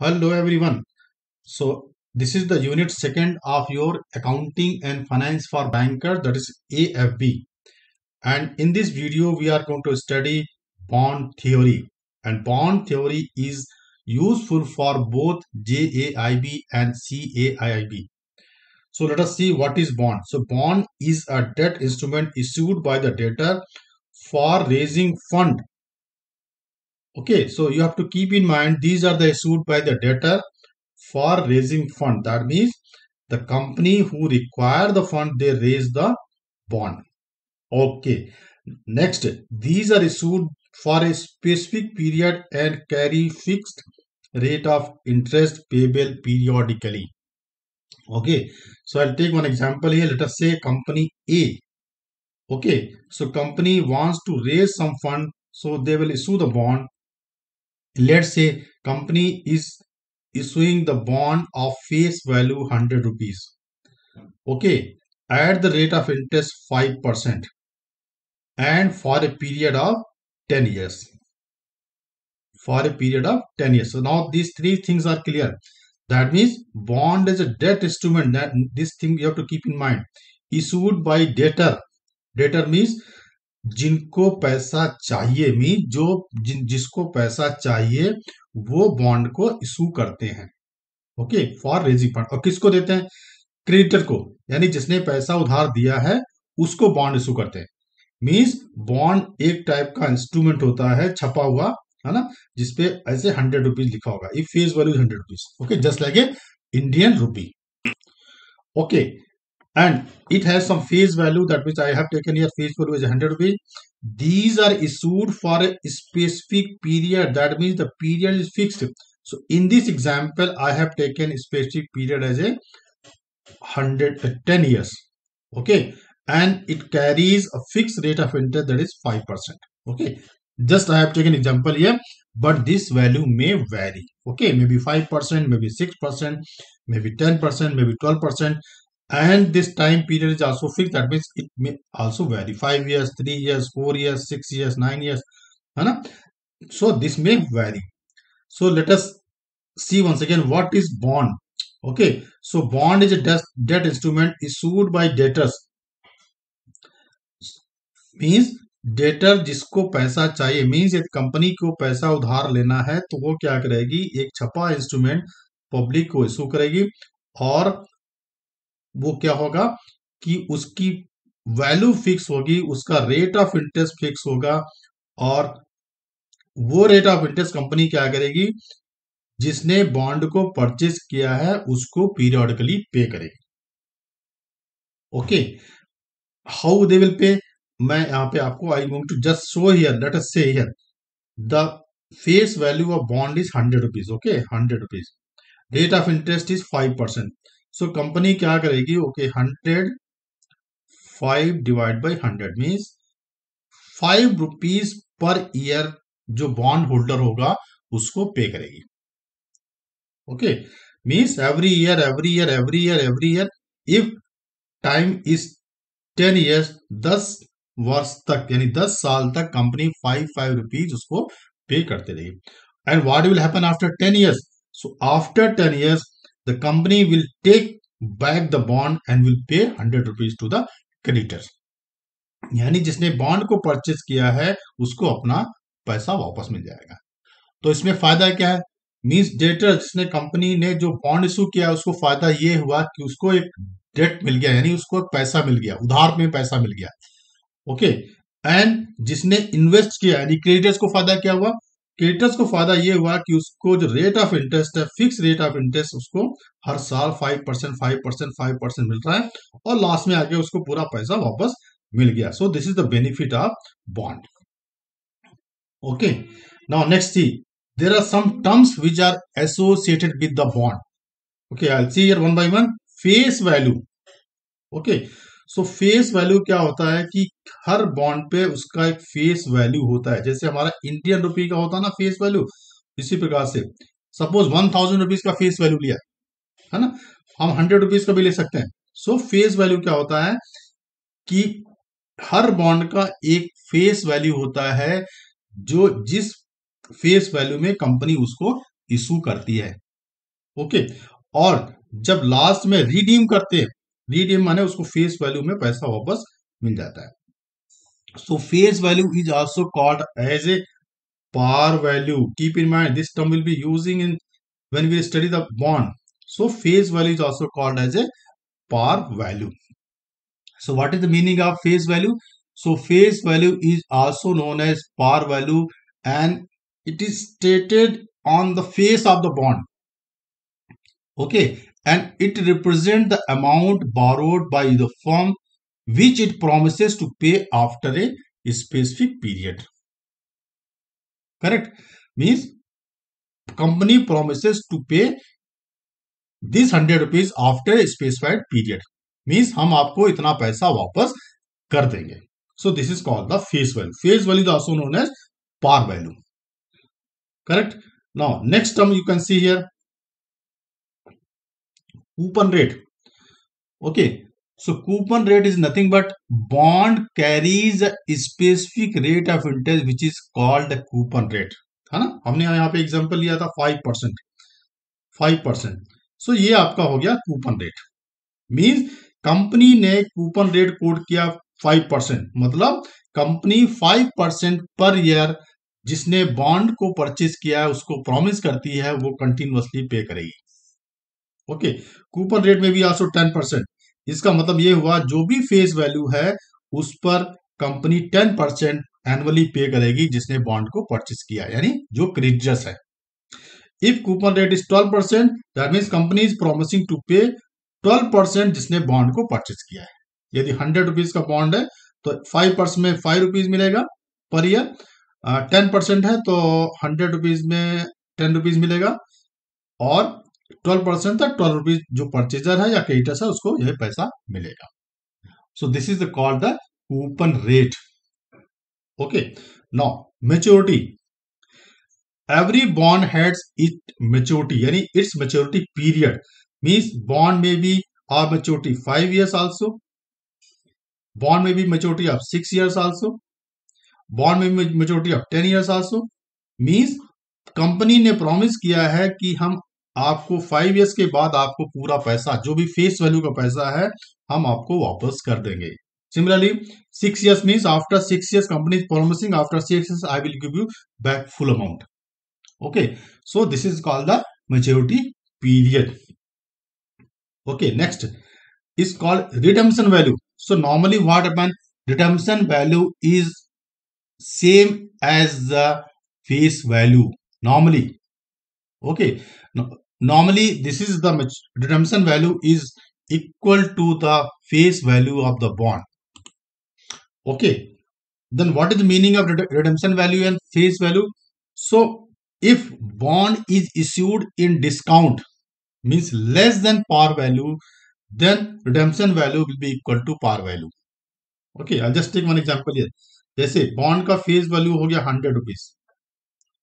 Hello everyone. So this is the unit second of your accounting and finance for bankers, that is AFB. And in this video we are going to study bond theory, and bond theory is useful for both JAIB and CAIIB. So let us see what is bond. So bond is a debt instrument issued by the debtor for raising fund. Okay, so you have to keep in mind these are the issued by the debtor for raising fund. That means the company who require the fund, they raise the bond. Okay. Next, these are issued for a specific period and carry fixed rate of interest payable periodically. Okay. So I'll take one example here. Let us say company A. Okay. So company wants to raise some fund. So they will issue the bond. Let's say company is issuing the bond of face value 100 rupees. Okay, at the rate of interest 5% and for a period of 10 years. For a period of 10 years. So now these three things are clear. That means bond is a debt instrument. That this thing you have to keep in mind. Issued by debtor. Debtor means जिनको पैसा चाहिए, mean जो जिसको पैसा चाहिए वो bond को issue करते हैं. Okay, for raising fund. और किसको देते हैं? क्रेडिटर को, यानी जिसने पैसा उधार दिया है उसको बॉन्ड इशू करते हैं. मीन्स बॉन्ड एक टाइप का इंस्ट्रूमेंट होता है छपा हुआ, है ना, जिसपे ऐसे 100 रुपीज लिखा होगा. If face value 100 rupees. Okay, just like a Indian rupee. Okay, and it has some face value. That means I have taken here face value is 100 rupees. These are issued for a specific period. That means the period is fixed. So in this example I have taken a specific period as a 10 years. Okay, and it carries a fixed rate of interest, that is 5%. Okay, just I have taken example here, but this value may vary. Okay, maybe 5%, maybe 6%, maybe 10%, maybe 12%. And this time period is also fixed. That means it may also vary. 5 years, 3 years, 4 years, 6 years, 9 years. So this may vary. So let us see once again what is bond. Okay, so bond is a debt instrument issued by debtors. Means debtor जिसको पैसा चाहिए, means यदि company को पैसा उधार लेना है तो वो क्या करेगी, एक छपा इंस्ट्रूमेंट पब्लिक को इशू करेगी और वो क्या होगा कि उसकी वैल्यू फिक्स होगी, उसका रेट ऑफ इंटरेस्ट फिक्स होगा और वो रेट ऑफ इंटरेस्ट कंपनी क्या करेगी, जिसने बॉन्ड को परचेज किया है उसको पीरियडिकली पे करेगी. Okay, how they will pay, मैं यहां पे आपको I going to just show here. Let us say here the face value of bond is 100 rupees. Okay, 100 rupees. Rate of interest is 5%. So company क्या करेगी, okay, 100 5 divide by 100 means 5 rupees per year जो bond holder होगा उसको pay करेगी. Okay, means every year every year every year every year. If time is 10 years, 10 वर्ष तक यानी 10 साल तक कंपनी 5 रुपीज उसको पे करते रहेगी. And what will happen after 10 years? So after 10 years the company will take back the bond and will pay 100 rupees to the creditors. यानी जिसने बॉन्ड को परचेज किया है उसको अपना पैसा वापस मिल जाएगा. तो इसमें फायदा क्या है? मींस डेटर, जिसने कंपनी ने जो बॉन्ड इशू किया उसको फायदा ये हुआ कि उसको एक डेट मिल गया, यानी उसको एक पैसा मिल गया, उधार में पैसा मिल गया. ओके, एंड जिसने इन्वेस्ट किया यानी क्रेडिटर्स को फायदा क्या हुआ? क्रेडिटर्स को फायदा ये हुआ कि उसको जो रेट ऑफ इंटरेस्ट है, फिक्स रेट ऑफ इंटरेस्ट, उसको हर साल 5% 5% 5% मिल रहा है और लास्ट में आके उसको पूरा पैसा वापस मिल गया. So this is the benefit of bond. Okay, now next see, there are some terms which are associated with the bond. Okay, I'll see here one by one. Face value. Okay, so face value क्या होता है कि हर bond पे उसका एक face value होता है. जैसे हमारा इंडियन रुपी का होता है ना फेस वैल्यू, इसी प्रकार से सपोज 1000 रुपीज का फेस वैल्यू लिया है ना, हम 100 रुपीज का भी ले सकते हैं. सो फेस वैल्यू क्या होता है कि हर बॉन्ड का एक फेस वैल्यू होता है जो जिस फेस वैल्यू में कंपनी उसको इशू करती है. ओके, और जब लास्ट में रिडीम करते हैं, रिडीम माने उसको फेस वैल्यू में पैसा वापस मिल जाता है. So face value is also called as a par value. Keep in mind this term will be using in when we study the bond. So face value is also called as a par value. So what is the meaning of face value? So face value is also known as par value, and it is stated on the face of the bond. Okay, and it represents the amount borrowed by the firm which it promises to pay after a specific period. Correct? Means company promises to pay this 100 rupees after a specified period. Means हम आपको इतना पैसा वापस कर देंगे. So this is called the face value. Face value is also known as par value. Correct? Now next term you can see here, coupon rate. Okay. So coupon rate is nothing but bond carries a specific rate of interest which is called the coupon rate. है ना, हमने यहाँ पे example लिया था 5%. 5%. सो ये आपका हो गया कूपन रेट. मींस कंपनी ने कूपन रेट कोड किया 5%, मतलब कंपनी 5% पर ईयर जिसने बॉन्ड को परचेज किया है उसको प्रॉमिस करती है वो कंटिन्यूअसली पे करेगी. ओके, कूपन रेट में भी आल्सो 10%. इसका मतलब ये हुआ जो भी फेस वैल्यू है उस पर कंपनी 10% एनुअली पे करेगी जिसने बॉन्ड को परचेज किया, यानी जो क्रेडिटर्स है. If coupon rate is 12%, that means company is promising to pay 12% जिसने बॉन्ड को परचेज किया है. यदि 100 रुपीज का बॉन्ड है तो 5% में 5 रुपीज मिलेगा पर ईयर. 10% है तो 100 रुपीज में 10 रुपीज मिलेगा, और 12% था 12 रुपीज जो परचेजर है या क्रेडिटर्स है उसको यह पैसा मिलेगा. सो this is called the coupon rate. Okay, now maturity. Every bond has its maturity, यानी its maturity period. Means bond may be of maturity 5 years also, bond may be maturity of 6 years also, bond may be maturity of 10 years also. Means company ने promise किया है कि हम आपको 5 years के बाद आपको पूरा पैसा जो भी फेस वैल्यू का पैसा है हम आपको वापस कर देंगे. Similarly 6 years means after 6 years company is promising after 6 years I will give you back full amount. Okay, so this is called the maturity period. Okay, next is called redemption value. So normally what happen, redemption value is same as the face value normally. Okay, normally this is the redemption value is equal to the face value of the bond. Okay, then what is the meaning of redemption value and face value? So if bond is issued in discount, means less than par value, then redemption value will be equal to par value. Okay, I'll just take one example here. जैसे bond का face value हो गया 100 rupees.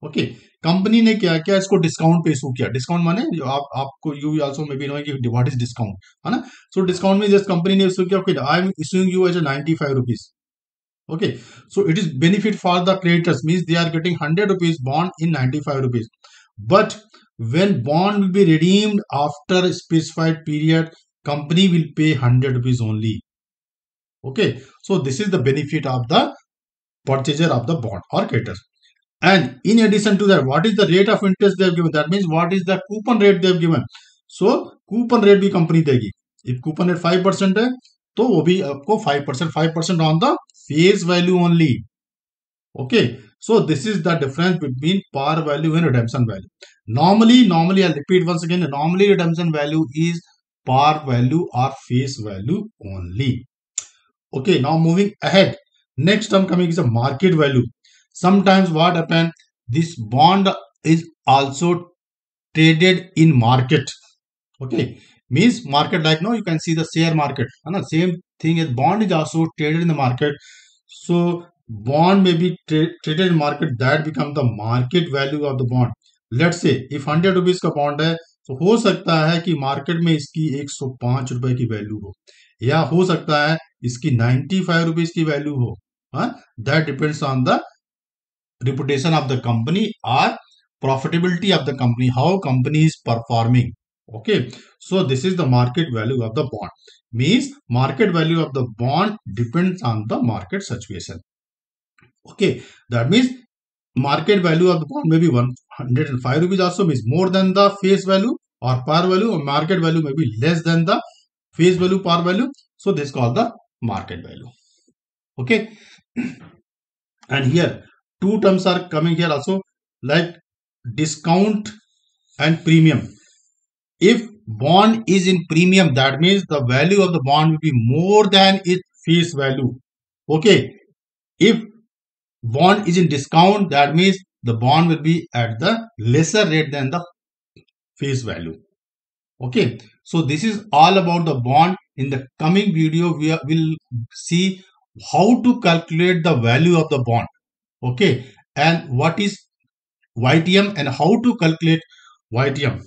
Okay, company ने क्या किया, इसको discount पे issue किया. डिस्काउंट माने जो आपको you also may be know कि व्हाट इज डिस्काउंट, है ना. सो डिस्काउंट में जस्ट कंपनी ने इशू किया, okay I am issuing you as a 95 rupees. Okay, so it is benefit for the creditors, means they are getting 100 rupees bond in 95 rupees. But when bond will be redeemed after a specified period, company will pay 100 rupees only. Okay, so this is the benefit of the purchaser of the bond or creditor. And in addition to that, what is the rate of interest they have given? That means what is the coupon rate they have given. So coupon rate भी company देगी. If coupon rate 5% है तो वो भी आपको 5% on the face value only. Okay, so this is the difference between par value and redemption value. Normally I'll repeat once again, normally redemption value is par value or face value only. Okay, now moving ahead, next term coming is a market value. Sometimes what happen, this bond is also traded in market. Okay, means market like now you can see the share market, same thing as bond is also traded in the market. So bond may be traded in market, that become the market value of the bond. Let's say if 100 rupees का bond है तो हो सकता है कि market में इसकी 105 रुपए की वैल्यू हो, या हो सकता है इसकी 95 रुपीज की वैल्यू हो. That depends on the reputation of the company or profitability of the company, how company is performing. Okay, so this is the market value of the bond. Means market value of the bond depends on the market situation. Okay, that means market value of the bond may be 105 rupees also, means more than the face value or par value, or market value may be less than the face value, par value. So this is called the market value. Okay, and here two terms are coming here also, like discount and premium. If bond is in premium, that means the value of the bond will be more than its face value. Okay, if bond is in discount, that means the bond will be at the lesser rate than the face value. Okay, so this is all about the bond. In the coming video we will see how to calculate the value of the bond. Okay, and what is YTM and how to calculate YTM.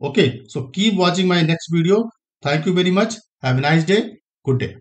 Okay, so keep watching my next video. Thank you very much. Have a nice day. Good day.